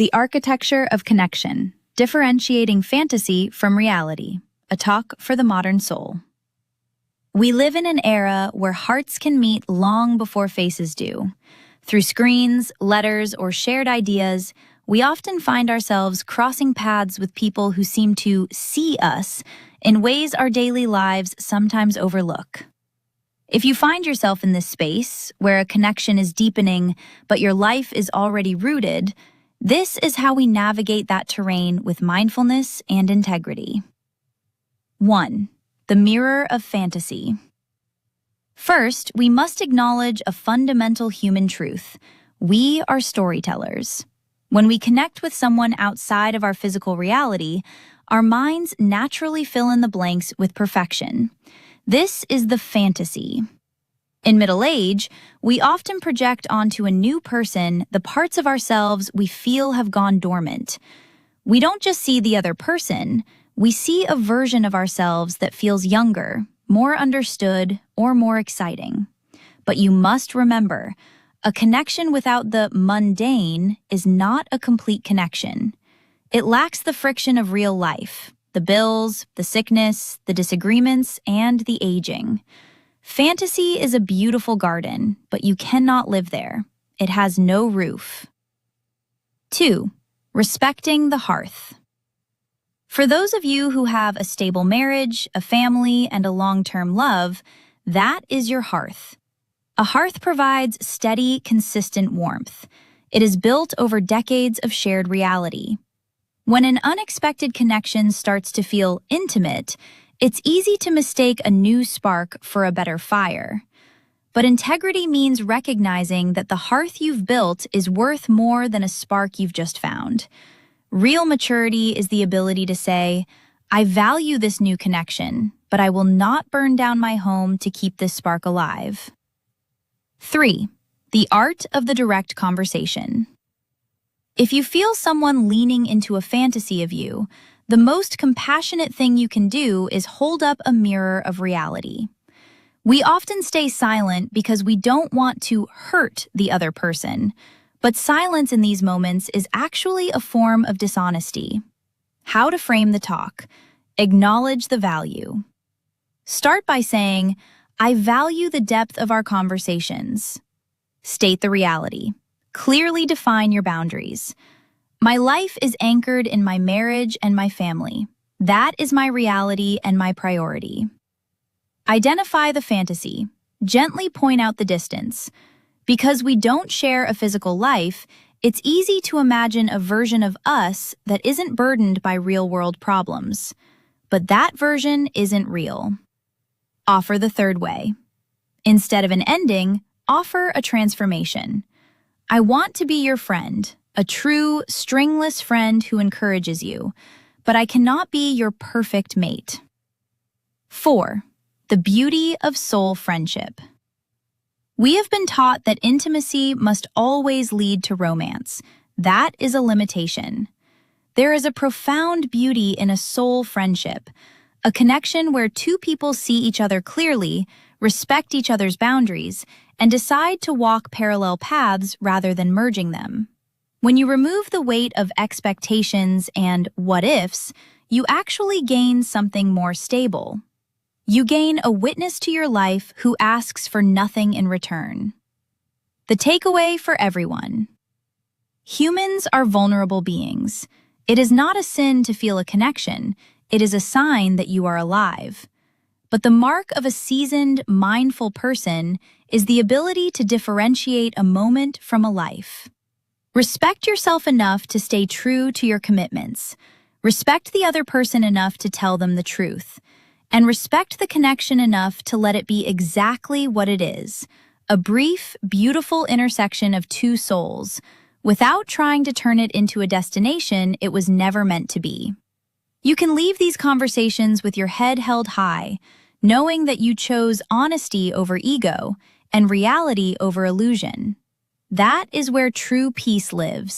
The Architecture of Connection, Differentiating Fantasy from Reality, a talk for the modern soul. We live in an era where hearts can meet long before faces do. Through screens, letters, or shared ideas, we often find ourselves crossing paths with people who seem to see us in ways our daily lives sometimes overlook. If you find yourself in this space, where a connection is deepening but your life is already rooted, this is how we navigate that terrain with mindfulness and integrity. 1. The mirror of fantasy. First, we must acknowledge a fundamental human truth. We are storytellers. When we connect with someone outside of our physical reality, our minds naturally fill in the blanks with perfection. This is the fantasy. In middle age, we often project onto a new person the parts of ourselves we feel have gone dormant. We don't just see the other person, we see a version of ourselves that feels younger, more understood, or more exciting. But you must remember, a connection without the mundane is not a complete connection. It lacks the friction of real life, the bills, the sickness, the disagreements, and the aging. Fantasy is a beautiful garden, but you cannot live there. It has no roof. 2. Respecting the hearth. For those of you who have a stable marriage, a family, and a long-term love, that is your hearth. A hearth provides steady, consistent warmth. It is built over decades of shared reality. When an unexpected connection starts to feel intimate, it's easy to mistake a new spark for a better fire. But integrity means recognizing that the hearth you've built is worth more than a spark you've just found. Real maturity is the ability to say, I value this new connection, but I will not burn down my home to keep this spark alive. 3. The art of the direct conversation. If you feel someone leaning into a fantasy of you, the most compassionate thing you can do is hold up a mirror of reality. We often stay silent because we don't want to hurt the other person, but silence in these moments is actually a form of dishonesty. How to frame the talk. Acknowledge the value. Start by saying, I value the depth of our conversations. State the reality. Clearly define your boundaries. My life is anchored in my marriage and my family. That is my reality and my priority. Identify the fantasy. Gently point out the distance. Because we don't share a physical life, it's easy to imagine a version of us that isn't burdened by real-world problems. But that version isn't real. Offer the third way. Instead of an ending, offer a transformation. I want to be your friend. A true, stringless friend who encourages you, but I cannot be your perfect mate. 4. The beauty of soul friendship. We have been taught that intimacy must always lead to romance. That is a limitation. There is a profound beauty in a soul friendship, a connection where two people see each other clearly, respect each other's boundaries, and decide to walk parallel paths rather than merging them. When you remove the weight of expectations and what-ifs, you actually gain something more stable. You gain a witness to your life who asks for nothing in return. The takeaway for everyone. Humans are vulnerable beings. It is not a sin to feel a connection. It is a sign that you are alive. But the mark of a seasoned, mindful person is the ability to differentiate a moment from a life. Respect yourself enough to stay true to your commitments. Respect the other person enough to tell them the truth. And respect the connection enough to let it be exactly what it is, a brief, beautiful intersection of two souls, without trying to turn it into a destination it was never meant to be. You can leave these conversations with your head held high, knowing that you chose honesty over ego and reality over illusion. That is where true peace lives.